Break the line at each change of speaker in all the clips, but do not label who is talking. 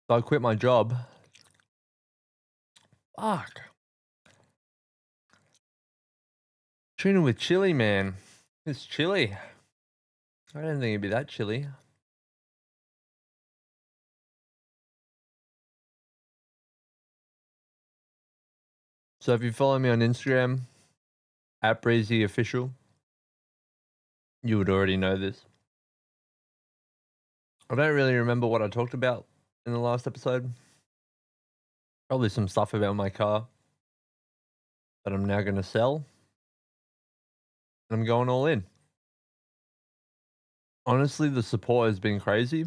So I quit my job. Fuck. Tuna with chili, man. It's chili. I didn't think it'd be that chilly. So if you follow me on Instagram, @BreezyOfficial, you would already know this. I don't really remember what I talked about in the last episode. Probably some stuff about my car that I'm now going to sell. And I'm going all in. Honestly, the support has been crazy.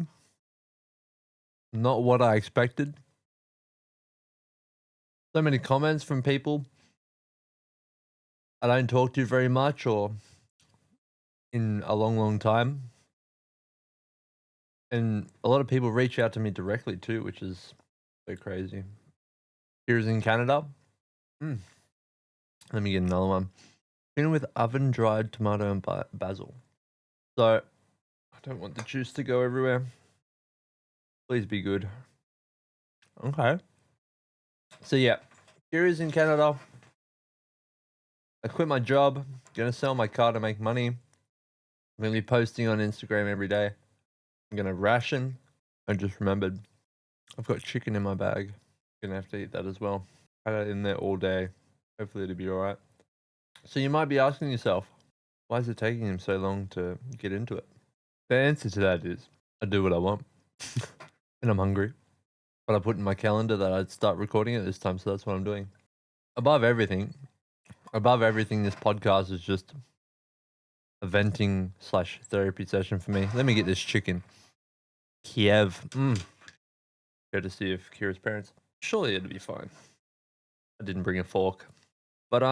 Not what I expected. So many comments from people I don't talk to very much or in a long, long time. And a lot of people reach out to me directly too, which is so crazy. Here's in Canada. Let me get another one. Tuna with oven dried tomato and basil. So I don't want the juice to go everywhere. Please be good. Okay. So yeah, here is in Canada. I quit my job. Gonna sell my car to make money. I'm gonna be posting on Instagram every day. I'm gonna ration. I just remembered I've got chicken in my bag. Gonna have to eat that as well. Had it in there all day. Hopefully it'll be alright. So you might be asking yourself, why is it taking him so long to get into it? The answer to that is, I do what I want. And I'm hungry. But I put in my calendar that I'd start recording it this time, so that's what I'm doing. Above everything, this podcast is just a venting / therapy session for me. Let me get this chicken. Kiev. Courtesy of Kira's parents. Surely it'll be fine. I didn't bring a fork. But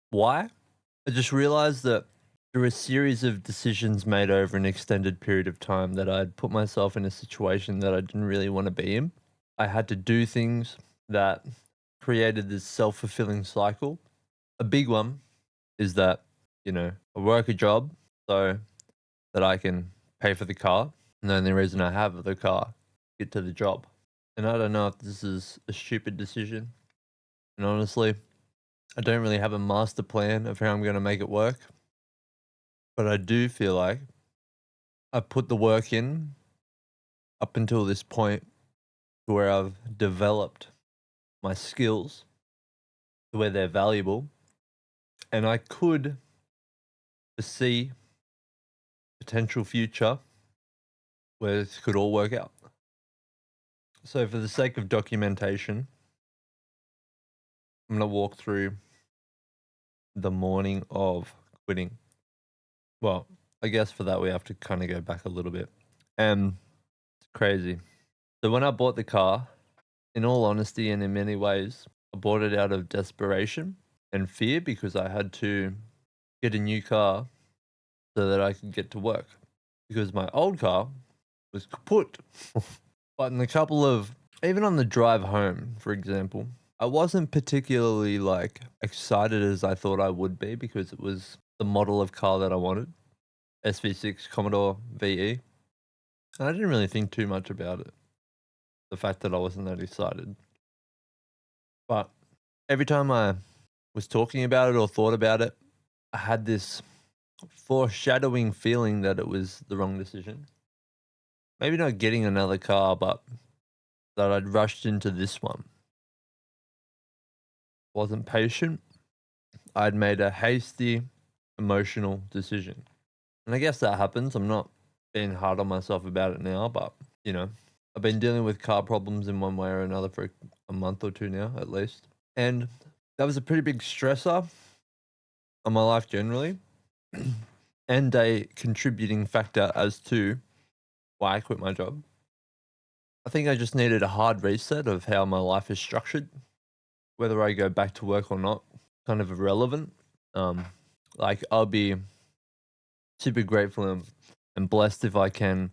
why? I just realized that through a series of decisions made over an extended period of time that I'd put myself in a situation that I didn't really want to be in. I had to do things that created this self-fulfilling cycle. A big one is that, I work a job so that I can pay for the car. And the only reason I have the car, get to the job. And I don't know if this is a stupid decision. And honestly, I don't really have a master plan of how I'm going to make it work. But I do feel like I put the work in up until this point where I've developed my skills to where they're valuable. And I could foresee potential future where this could all work out. So for the sake of documentation, I'm going to walk through the morning of quitting. Well, I guess for that we have to kind of go back a little bit. And it's crazy. So when I bought the car, in all honesty and in many ways, I bought it out of desperation and fear because I had to get a new car so that I could get to work. Because my old car was kaput. But in even on the drive home, for example, I wasn't particularly excited as I thought I would be because it was the model of car that I wanted. SV6 Commodore VE. And I didn't really think too much about it. The fact that I wasn't that excited. But every time I was talking about it or thought about it, I had this foreshadowing feeling that it was the wrong decision. Maybe not getting another car, but that I'd rushed into this one. Wasn't patient. I'd made a hasty, emotional decision. And I guess that happens. I'm not being hard on myself about it now, but, I've been dealing with car problems in one way or another for a month or two now, at least. And that was a pretty big stressor on my life generally. And a contributing factor as to why I quit my job. I think I just needed a hard reset of how my life is structured. Whether I go back to work or not, kind of irrelevant. I'll be super grateful and blessed if I can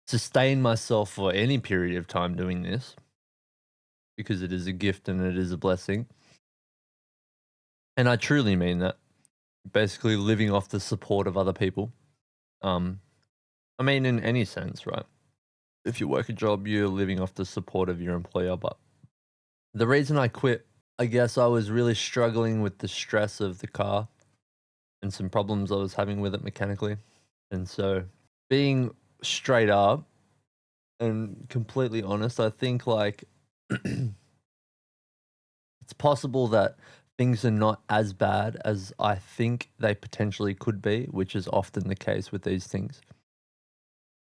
sustain myself for any period of time doing this, because it is a gift and it is a blessing. And I truly mean that. Basically living off the support of other people. In any sense, right? if you work a job, you're living off the support of your employer. But the reason I quit, I guess I was really struggling with the stress of the car and some problems I was having with it mechanically. And so being straight up and completely honest, I think like it's possible that things are not as bad as I think they potentially could be, which is often the case with these things.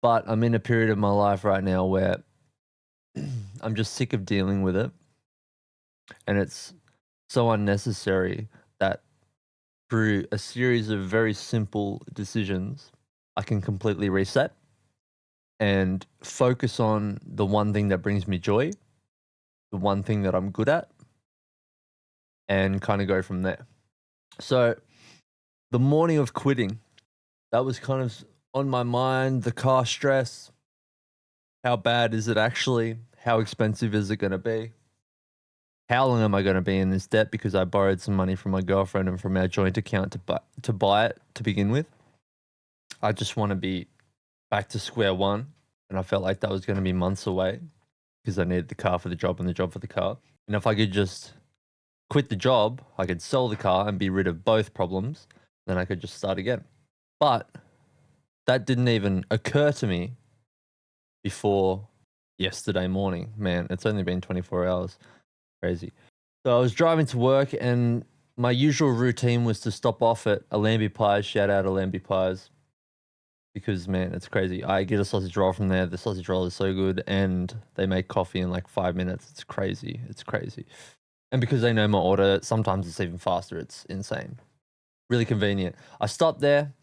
But I'm in a period of my life right now where I'm just sick of dealing with it. And it's so unnecessary that through a series of very simple decisions, I can completely reset and focus on the one thing that brings me joy, the one thing that I'm good at, and kind of go from there. So the morning of quitting, that was kind of on my mind, the car stress. How bad is it actually? How expensive is it going to be? How long am I going to be in this debt because I borrowed some money from my girlfriend and from our joint account to buy it to begin with? I just want to be back to square one, and I felt like that was going to be months away because I needed the car for the job and the job for the car. And if I could just quit the job, I could sell the car and be rid of both problems, then I could just start again. But that didn't even occur to me before yesterday morning. Man, it's only been 24 hours. Crazy. So I was driving to work and my usual routine was to stop off at Alambi Pies. Shout out Alambi Pies. Because, man, it's crazy. I get a sausage roll from there. The sausage roll is so good. And they make coffee in like 5 minutes. It's crazy. It's crazy. And because they know my order, sometimes it's even faster. It's insane. Really convenient. I stopped there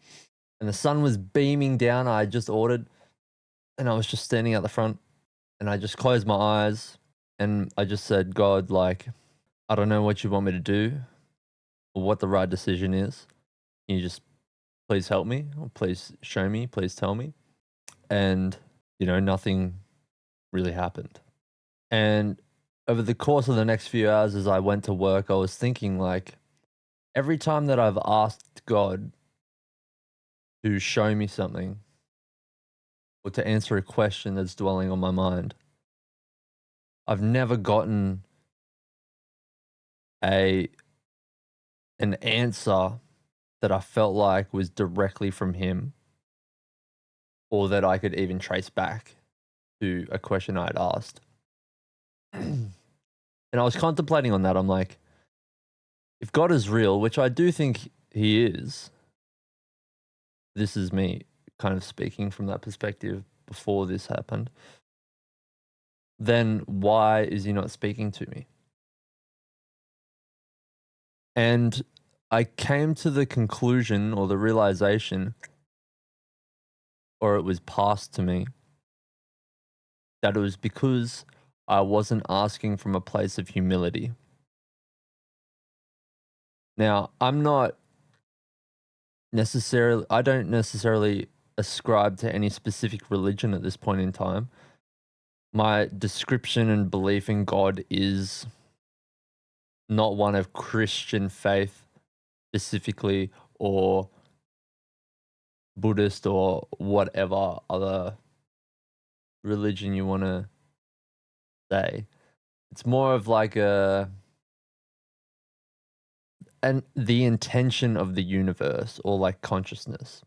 and the sun was beaming down. I had just ordered and I was just standing out the front and I just closed my eyes and I just said, God, like, I don't know what you want me to do or what the right decision is. Can you just please help me, or please show me, please tell me? And, you know, nothing really happened. And over the course of the next few hours as I went to work, I was thinking like, every time that I've asked God to show me something or to answer a question that's dwelling on my mind, I've never gotten an answer that I felt like was directly from him or that I could even trace back to a question I'd asked. And I was contemplating on that. I'm like, if God is real, which I do think he is, this is me kind of speaking from that perspective before this happened, then why is he not speaking to me? And I came to the conclusion or the realization, or it was passed to me, that it was because I wasn't asking from a place of humility. Now, I don't necessarily ascribe to any specific religion at this point in time. My description and belief in God is not one of Christian faith specifically or Buddhist or whatever other religion you want to say. It's more of like the intention of the universe or like consciousness.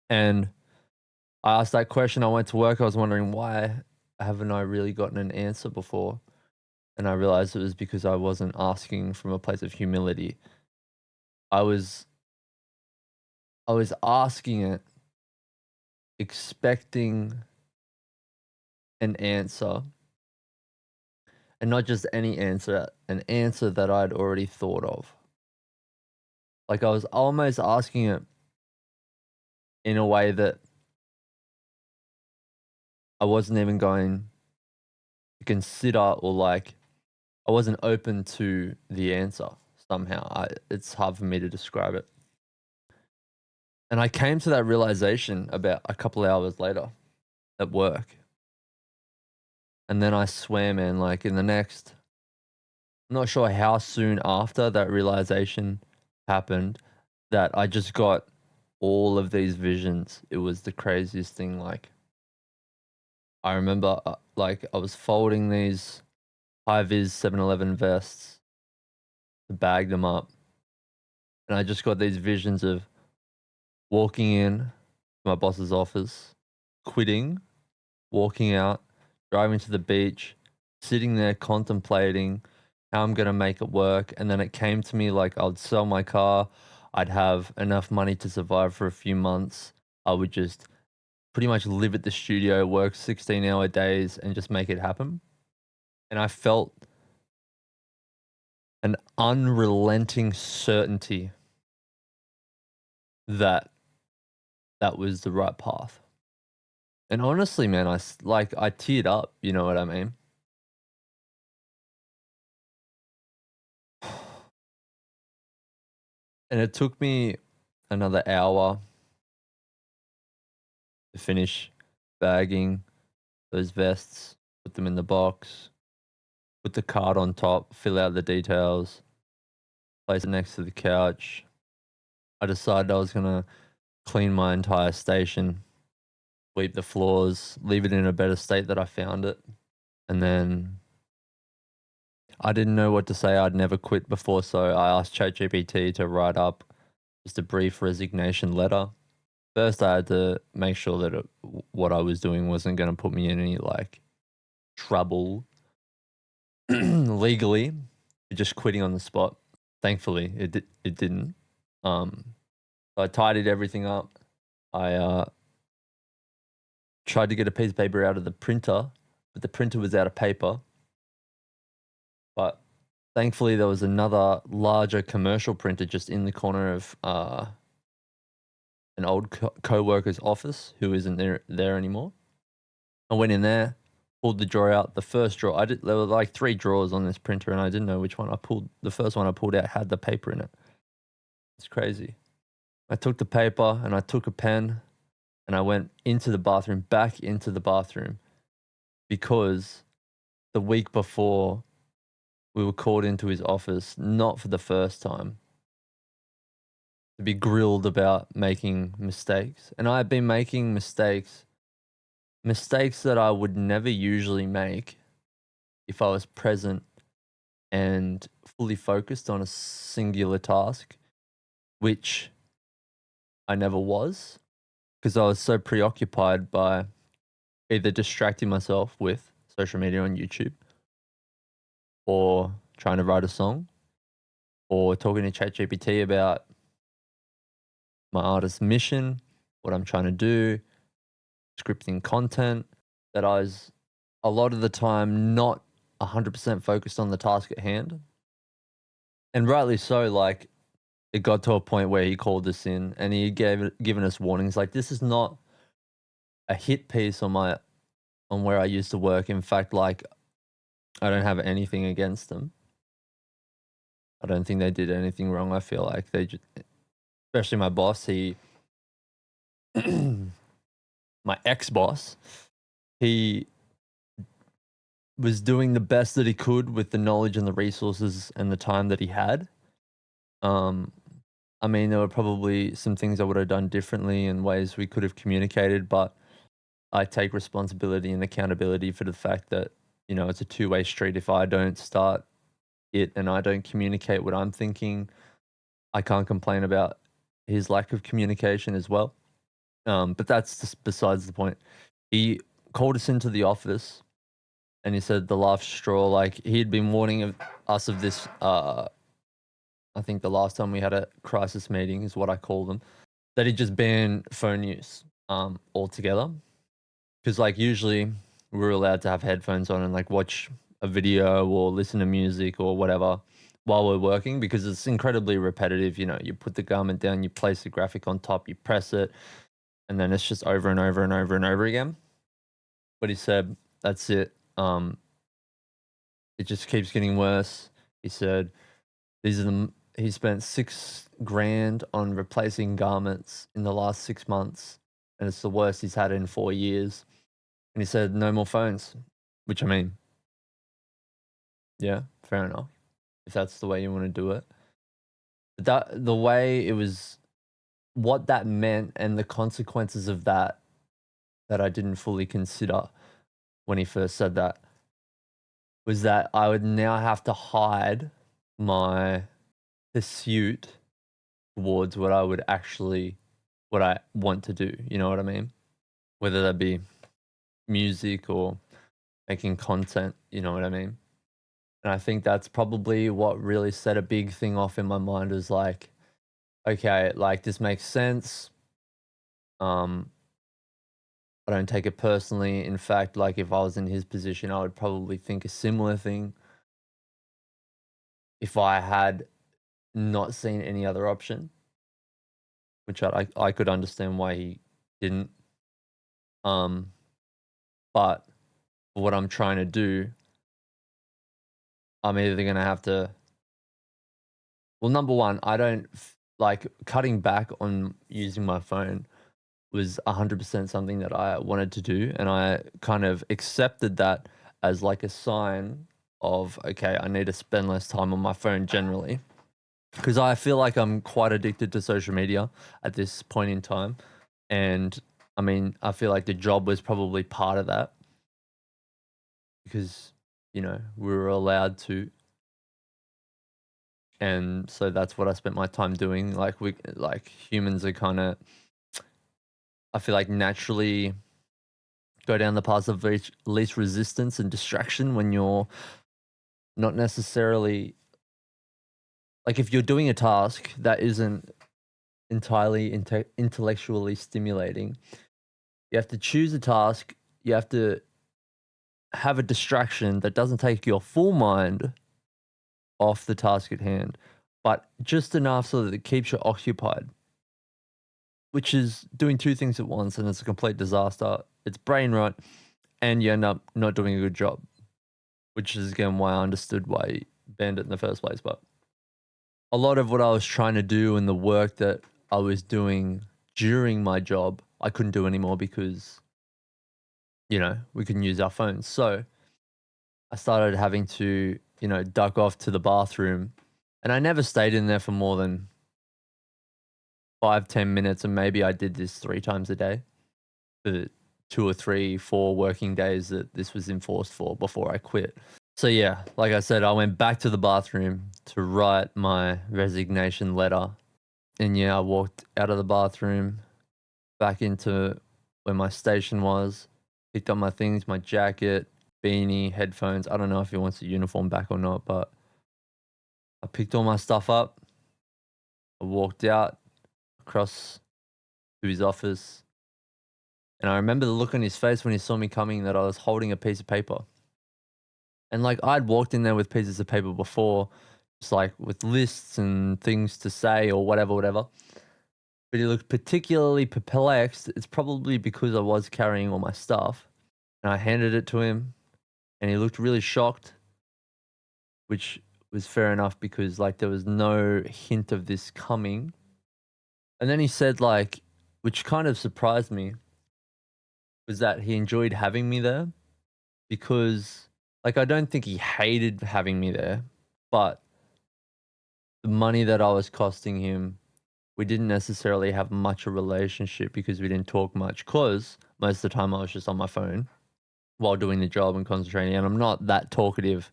And I asked that question. I went to work. I was wondering, why haven't I really gotten an answer before? And I realized it was because I wasn't asking from a place of humility. I was asking it, expecting an answer, and not just any answer, an answer that I'd already thought of. Like I was almost asking it in a way that I wasn't even going to consider, or like I wasn't open to the answer somehow. It's hard for me to describe it. And I came to that realization about a couple of hours later at work. And then I swear, man, like in the next, I'm not sure how soon after that realization happened, that I just got all of these visions. It was the craziest thing. Like I remember like I was folding these high vis 7-Eleven vests to bag them up, and I just got these visions of walking in to my boss's office, quitting, walking out, driving to the beach, sitting there contemplating how I'm going to make it work. And then it came to me like I'd sell my car, I'd have enough money to survive for a few months. I would just pretty much live at the studio, work 16-hour days, and just make it happen. And I felt an unrelenting certainty that that was the right path. And honestly, man, I teared up, you know what I mean? And it took me another hour to finish bagging those vests, put them in the box, put the card on top, fill out the details, place it next to the couch. I decided I was going to clean my entire station, sweep the floors, leave it in a better state that I found it. And then I didn't know what to say. I'd never quit before, so I asked ChatGPT to write up just a brief resignation letter. First, I had to make sure that what I was doing wasn't going to put me in any like trouble legally, just quitting on the spot. Thankfully, it didn't. So I tidied everything up. I tried to get a piece of paper out of the printer, but the printer was out of paper. But thankfully, there was another larger commercial printer just in the corner of an old co-worker's office who isn't there anymore. I went in there, pulled the drawer out. The first drawer, there were like 3 drawers on this printer, and I didn't know which one I pulled. The first one I pulled out had the paper in it. It's crazy. I took the paper and I took a pen and I went into the bathroom, back into the bathroom, because the week before we were called into his office, not for the first time, to be grilled about making mistakes. And I had been making mistakes that I would never usually make if I was present and fully focused on a singular task, which I never was, because I was so preoccupied by either distracting myself with social media on YouTube, or trying to write a song, or talking to ChatGPT about my artist mission, what I'm trying to do, scripting content, that I was a lot of the time not 100% focused on the task at hand. And rightly so, like it got to a point where he called us in and he given us warnings like, this is not a hit piece on where I used to work. In fact, like I don't have anything against them. I don't think they did anything wrong. I feel like they just, especially my boss, my ex-boss, he was doing the best that he could with the knowledge and the resources and the time that he had. I mean, there were probably some things I would have done differently and ways we could have communicated, but I take responsibility and accountability for the fact that, you know, it's a two-way street. If I don't start it and I don't communicate what I'm thinking, I can't complain about his lack of communication as well. But that's just besides the point. He called us into the office and he said the last straw, like he had been warning us of this. I think the last time we had a crisis meeting is what I call them, that he just banned phone use altogether. Because like usually we're allowed to have headphones on and like watch a video or listen to music or whatever while we're working, because it's incredibly repetitive. You know, you put the garment down, you place the graphic on top, you press it, and then it's just over and over and over and over again. But he said, that's it. It just keeps getting worse. He said, he spent $6,000 on replacing garments in the last 6 months, and it's the worst he's had in 4 years. And he said, no more phones, which I mean, yeah, fair enough. If that's the way you want to do it. But the way it was, what that meant and the consequences of that I didn't fully consider when he first said that, was that I would now have to hide my pursuit towards what I want to do. You know what I mean? Whether that be music or making content, you know what I mean? And I think that's probably what really set a big thing off in my mind, is like, okay, like this makes sense. I don't take it personally. In fact, like if I was in his position, I would probably think a similar thing if I had not seen any other option, which I could understand why he didn't. But for what I'm trying to do, I'm either going to have to, well, number one, I don't like cutting back on using my phone was 100% something that I wanted to do. And I kind of accepted that as like a sign of, okay, I need to spend less time on my phone generally. Because I feel like I'm quite addicted to social media at this point in time. And I mean, I feel like the job was probably part of that. Because, we were allowed to. And so that's what I spent my time doing. Like humans are kind of, I feel like naturally go down the path of least resistance and distraction when you're not necessarily, like if you're doing a task that isn't entirely intellectually stimulating, you have to choose a task, you have to have a distraction that doesn't take your full mind off the task at hand, but just enough so that it keeps you occupied, which is doing two things at once, and it's a complete disaster. It's brain rot, and you end up not doing a good job, which is again why I understood why he banned it in the first place. But a lot of what I was trying to do and the work that I was doing during my job, I couldn't do anymore because, we couldn't use our phones. So I started having to, duck off to the bathroom, and I never stayed in there for more than 5-10 minutes. And maybe I did this 3 times a day for the 2 or 3, 4 working days that this was enforced for before I quit. So yeah, like I said, I went back to the bathroom to write my resignation letter. And yeah, I walked out of the bathroom back into where my station was, picked up my things, my jacket, beanie, headphones. I don't know if he wants the uniform back or not, but I picked all my stuff up. I walked out across to his office. And I remember the look on his face when he saw me coming, that I was holding a piece of paper. And like I'd walked in there with pieces of paper before, just like with lists and things to say or whatever. But he looked particularly perplexed. It's probably because I was carrying all my stuff. And I handed it to him, and he looked really shocked, which was fair enough because like there was no hint of this coming. And then he said, like, which kind of surprised me, was that he enjoyed having me there, because like I don't think he hated having me there, but the money that I was costing him, we didn't necessarily have much a relationship because we didn't talk much, because most of the time I was just on my phone while doing the job and concentrating, and I'm not that talkative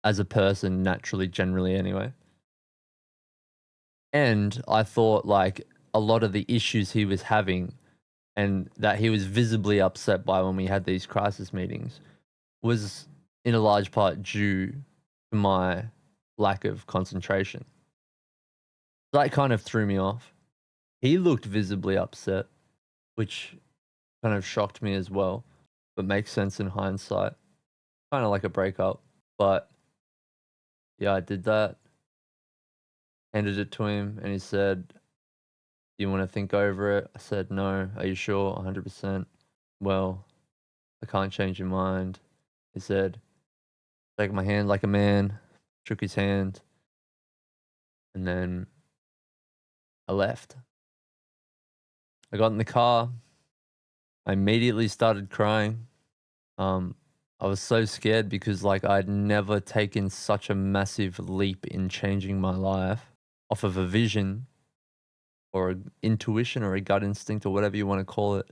as a person naturally, generally anyway. And I thought like a lot of the issues he was having and that he was visibly upset by when we had these crisis meetings was in a large part due to my lack of concentration. That kind of threw me off. He looked visibly upset, which kind of shocked me as well, but makes sense in hindsight. Kind of like a breakup. But yeah, I did that. Handed it to him, and he said, "Do you want to think over it?" I said, "No." "Are you sure?" 100%. "Well, I can't change your mind." He said, "Take my hand like a man." Shook his hand. And then I left. I got in the car. I immediately started crying. I was so scared because like I'd never taken such a massive leap in changing my life off of a vision or an intuition or a gut instinct or whatever you want to call it.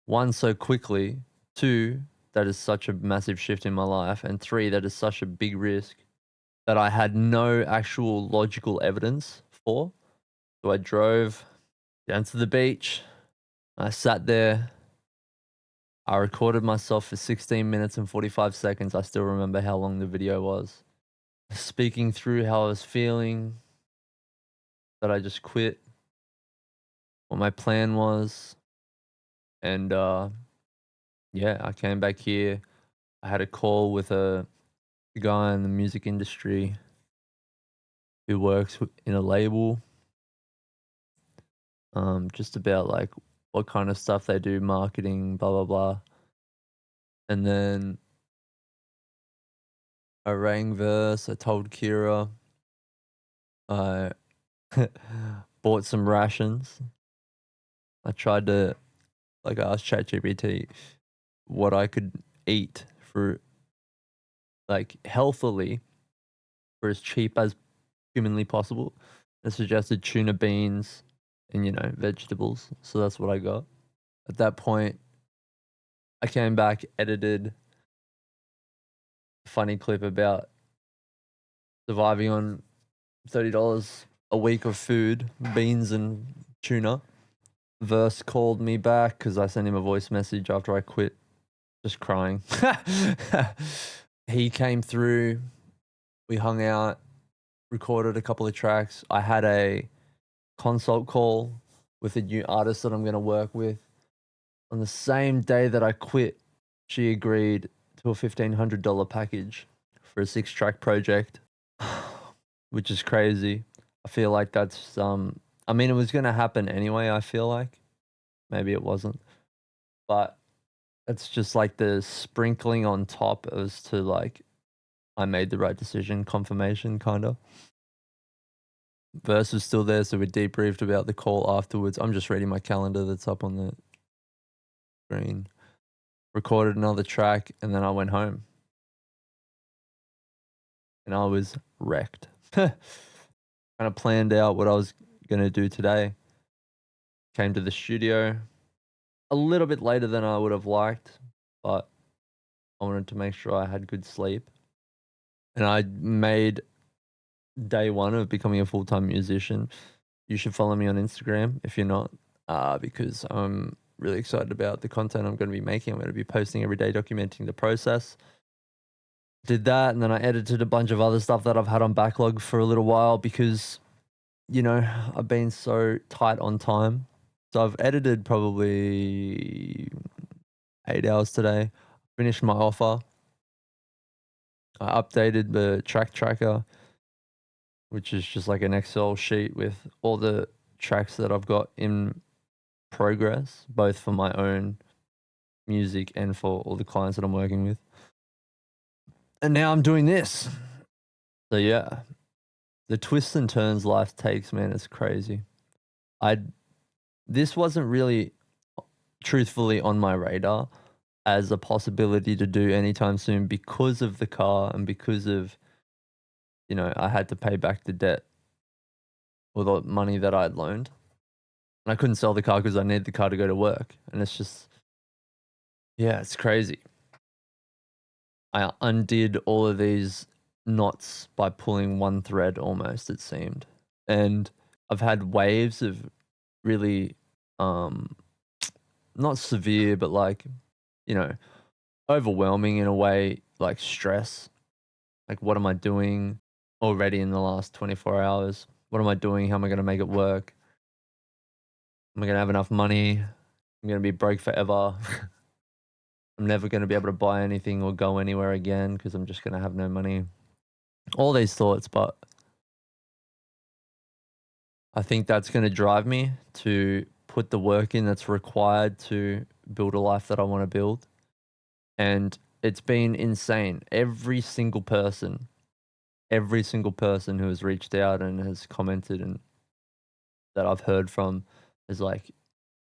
One, so quickly. 2, that is such a massive shift in my life. And 3, that is such a big risk that I had no actual logical evidence for. So I drove down to the beach. I sat there. I recorded myself for 16 minutes and 45 seconds. I still remember how long the video was. Speaking through how I was feeling, that I just quit, what my plan was. And yeah, I came back here. I had a call with a guy in the music industry who works in a label, just about like what kind of stuff they do, marketing, blah blah blah. And then I rang Verse. I told Kira. I bought some rations. I tried to ask ChatGPT what I could eat for like healthily for as cheap as humanly possible. I suggested tuna, beans, and vegetables. So that's what I got. At that point, I came back, edited a funny clip about surviving on $30 a week of food, beans and tuna. Verse called me back because I sent him a voice message after I quit, just crying. He came through, we hung out, recorded a couple of tracks. I had a consult call with a new artist that I'm going to work with. On the same day that I quit, she agreed to a $1,500 package for a 6-track project, which is crazy. I feel like that's I mean, it was going to happen anyway, I feel like. Maybe it wasn't. But it's just like the sprinkling on top as to like I made the right decision, confirmation kind of. Verse was still there, so we debriefed about the call afterwards. I'm just reading my calendar that's up on the screen. Recorded another track, and then I went home. And I was wrecked. Kind of planned out what I was going to do today. Came to the studio a little bit later than I would have liked, but I wanted to make sure I had good sleep. And I made day one of becoming a full-time musician. You should follow me on Instagram if you're not, because I'm really excited about the content I'm going to be making. I'm going to be posting every day, documenting the process. Did that, and then I edited a bunch of other stuff that I've had on backlog for a little while because, I've been so tight on time. So I've edited probably 8 hours today. Finished my offer. I updated the track tracker, which is just like an Excel sheet with all the tracks that I've got in progress, both for my own music and for all the clients that I'm working with. And now I'm doing this. So yeah, the twists and turns life takes, man, it's crazy. This wasn't really truthfully on my radar as a possibility to do anytime soon because of the car and because of, I had to pay back the debt or the money that I'd loaned. And I couldn't sell the car because I needed the car to go to work. And it's just, yeah, it's crazy. I undid all of these knots by pulling one thread almost, it seemed. And I've had waves of really, not severe, but like, overwhelming in a way, like stress. Like, what am I doing already in the last 24 hours? What am I doing? How am I going to make it work? Am I going to have enough money? I'm going to be broke forever. I'm never going to be able to buy anything or go anywhere again because I'm just going to have no money. All these thoughts, but I think that's going to drive me to put the work in that's required to build a life that I want to build. And it's been insane. Every single person who has reached out and has commented and that I've heard from is like,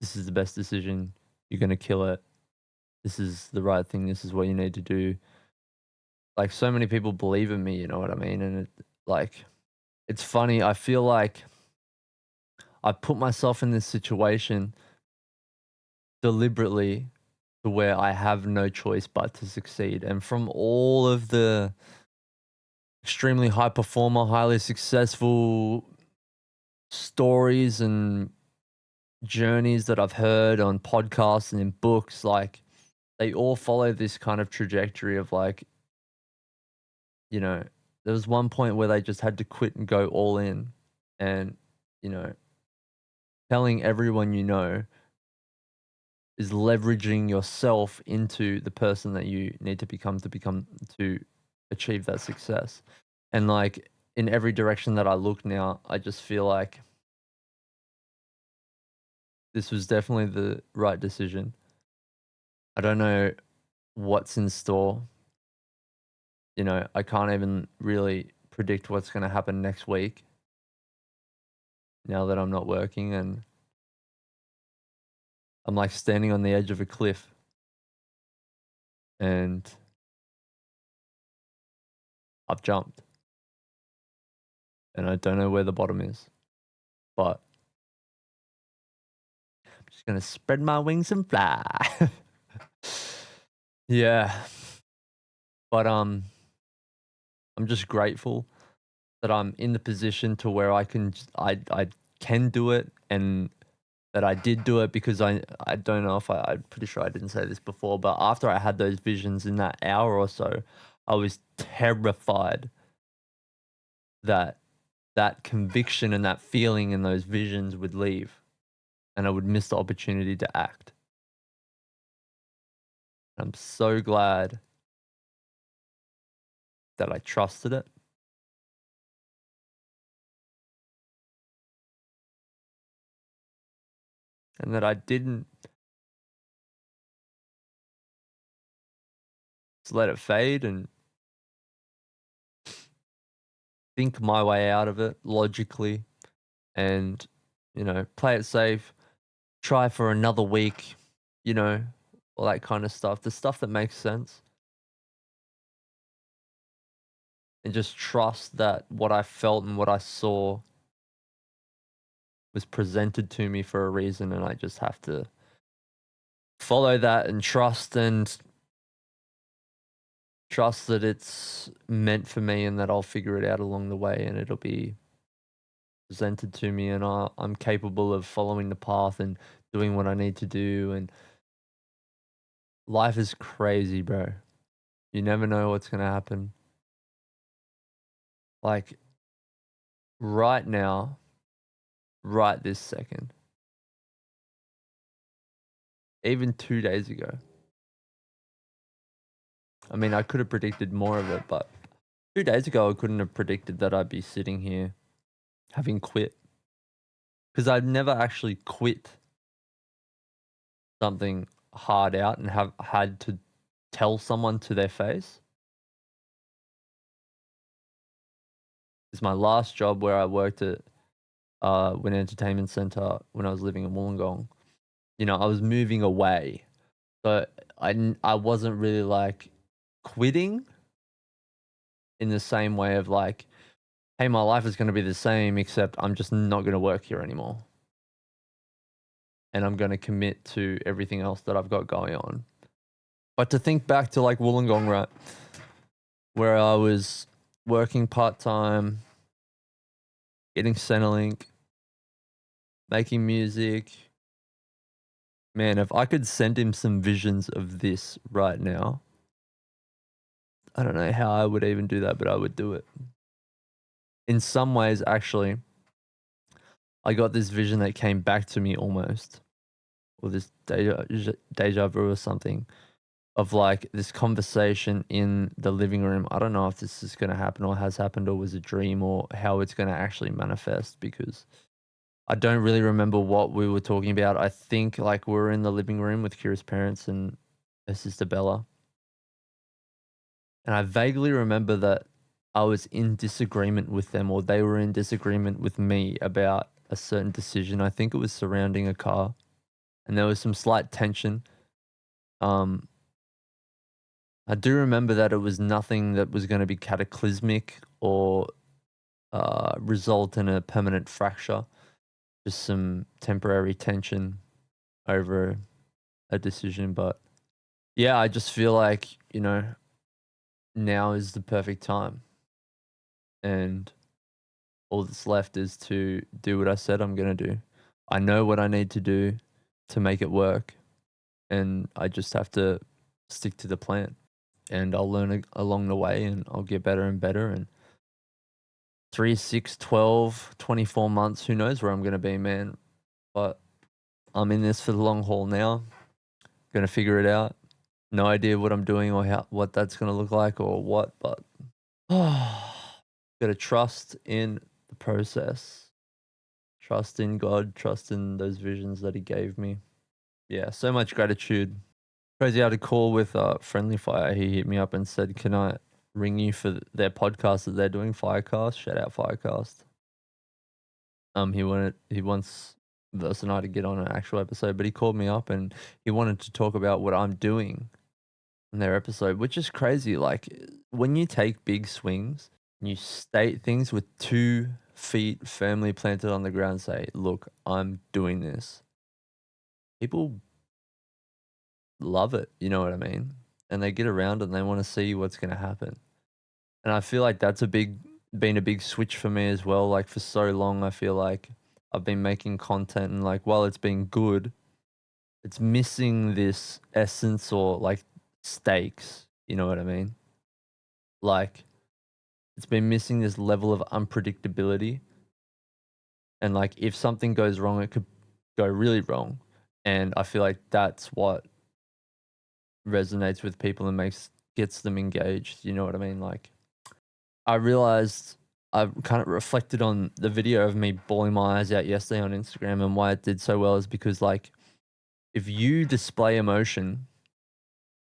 this is the best decision. You're going to kill it. This is the right thing. This is what you need to do. Like, so many people believe in me, you know what I mean? And it's funny. I feel like I put myself in this situation deliberately to where I have no choice but to succeed. And from all of the extremely high performer, highly successful stories and journeys that I've heard on podcasts and in books, like they all follow this kind of trajectory of like, you know, there was one point where they just had to quit and go all in and, you know, telling everyone you know is leveraging yourself into the person that you need to become to achieve that success. And like in every direction that I look now, I just feel like this was definitely the right decision. I don't know what's in store. You know, I can't even really predict what's going to happen next week now that I'm not working, and I'm like standing on the edge of a cliff and I've jumped and I don't know where the bottom is, but I'm just going to spread my wings and fly. Yeah. But I'm just grateful that I'm in the position to where I can do it, and that I did do it, because I don't know if I'm pretty sure I didn't say this before, but after I had those visions in that hour or so, I was terrified that that conviction and that feeling and those visions would leave and I would miss the opportunity to act. I'm so glad that I trusted it. And that I didn't just let it fade and think my way out of it logically and, you know, play it safe, try for another week, you know, all that kind of stuff, the stuff that makes sense. And just trust that what I felt and what I saw was presented to me for a reason, and I just have to follow that and trust that it's meant for me and that I'll figure it out along the way and it'll be presented to me, and I'm capable of following the path and doing what I need to do. And life is crazy, bro. You never know what's going to happen. Like right now, right this second, even 2 days ago. I mean, I could have predicted more of it, but 2 days ago, I couldn't have predicted that I'd be sitting here having quit, because I'd never actually quit something hard out and have had to tell someone to their face. It's my last job where I worked at an entertainment center when I was living in Wollongong. You know, I was moving away, so I wasn't really like quitting in the same way of like, hey, my life is going to be the same, except I'm just not going to work here anymore. And I'm going to commit to everything else that I've got going on. But to think back to like Wollongong, right, where I was working part-time, getting Centrelink, making music. Man, if I could send him some visions of this right now, I don't know how I would even do that, but I would do it. In some ways, actually, I got this vision that came back to me almost, or this deja vu or something, of like this conversation in the living room. I don't know if this is going to happen or has happened or was a dream or how it's going to actually manifest, because I don't really remember what we were talking about. I think like we were in the living room with Kira's parents and her sister Bella. And I vaguely remember that I was in disagreement with them, or they were in disagreement with me about a certain decision. I think it was surrounding a car, and there was some slight tension. I do remember that it was nothing that was going to be cataclysmic or result in a permanent fracture, just some temporary tension over a decision. But yeah, I just feel like, now is the perfect time. And all that's left is to do what I said I'm going to do. I know what I need to do to make it work. And I just have to stick to the plan. And I'll learn along the way and I'll get better and better. And 3, 6, 12, 24 months, who knows where I'm going to be, man. But I'm in this for the long haul now. Going to figure it out. No idea what I'm doing or what that's going to look like or what, but got to trust in the process. Trust in God, trust in those visions that He gave me. Yeah, so much gratitude. Crazy, I had a call with Friendly Fire. He hit me up and said, "Can I ring you for their podcast that they're doing, Firecast? Shout out Firecast." He wants Verse and I to get on an actual episode, but he called me up and he wanted to talk about what I'm doing in their episode, which is crazy. Like, when you take big swings, you state things with 2 feet firmly planted on the ground, say, "Look, I'm doing this." People love it, you know what I mean? And they get around and they want to see what's going to happen. And I feel like that's been a big switch for me as well. Like, for so long, I feel like I've been making content and, like, while it's been good, it's missing this essence or like stakes, you know what I mean? Like, it's been missing this level of unpredictability. And like, if something goes wrong, it could go really wrong. And I feel like that's what resonates with people and gets them engaged. You know what I mean? Like, I realized I kind of reflected on the video of me bawling my eyes out yesterday on Instagram, and why it did so well is because, like, if you display emotion,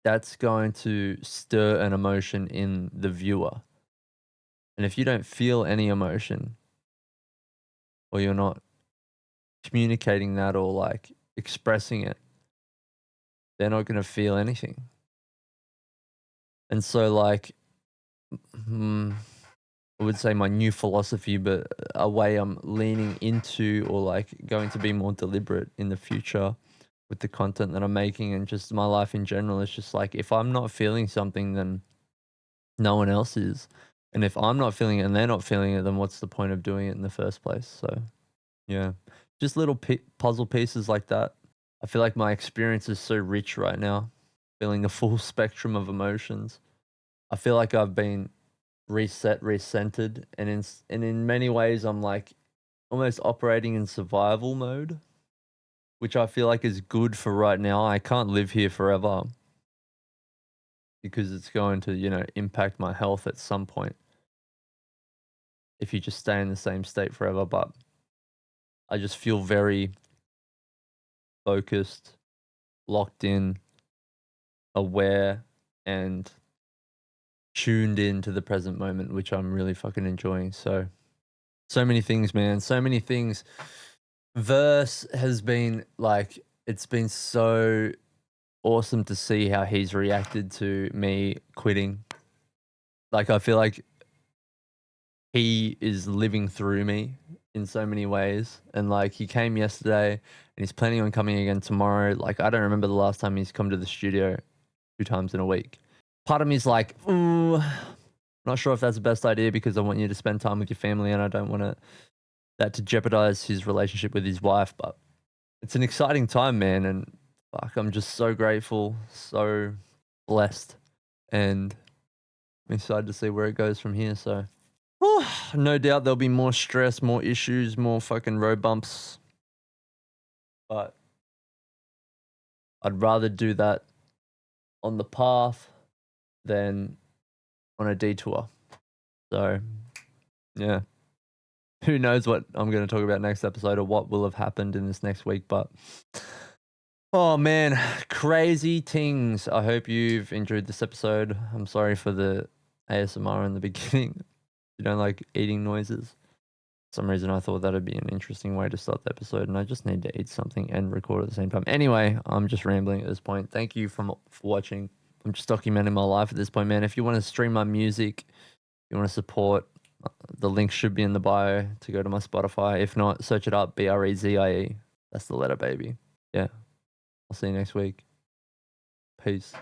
that's going to stir an emotion in the viewer. And if you don't feel any emotion, or you're not communicating that or like expressing it, they're not going to feel anything. And so, like, I would say my new philosophy, but a way I'm leaning into or like going to be more deliberate in the future with the content that I'm making and just my life in general, is just like, if I'm not feeling something, then no one else is. And if I'm not feeling it and they're not feeling it, then what's the point of doing it in the first place? So, yeah, just little puzzle pieces like that. I feel like my experience is so rich right now, feeling the full spectrum of emotions. I feel like I've been recentered, and in many ways, I'm like almost operating in survival mode, which I feel like is good for right now. I can't live here forever because it's going to, impact my health at some point if you just stay in the same state forever. But I just feel very focused, locked in, aware, and tuned into the present moment, which I'm really fucking enjoying. So many things, man. So many things. Verse has been like, it's been so awesome to see how he's reacted to me quitting. Like, I feel like he is living through me in so many ways. And like, he came yesterday and he's planning on coming again tomorrow. Like, I don't remember the last time he's come to the studio 2 times in a week. Part of me is like, ooh, not sure if that's the best idea, because I want you to spend time with your family and I don't want that to jeopardize his relationship with his wife. But it's an exciting time, man. And fuck, I'm just so grateful, so blessed. And I'm excited to see where it goes from here. So, no doubt there'll be more stress, more issues, more fucking road bumps. But I'd rather do that on the path than on a detour. So, yeah. Who knows what I'm going to talk about next episode or what will have happened in this next week. But, oh man, crazy things. I hope you've enjoyed this episode. I'm sorry for the ASMR in the beginning. You don't like eating noises. For some reason I thought that'd be an interesting way to start the episode, and I just need to eat something and record at the same time. Anyway, I'm just rambling at this point. Thank you for watching. I'm just documenting my life at this point, man. If you want to stream my music, you want to support, the link should be in the bio to go to my Spotify. If not, search it up, BREZIE. That's the letter, baby. Yeah. I'll see you next week. Peace.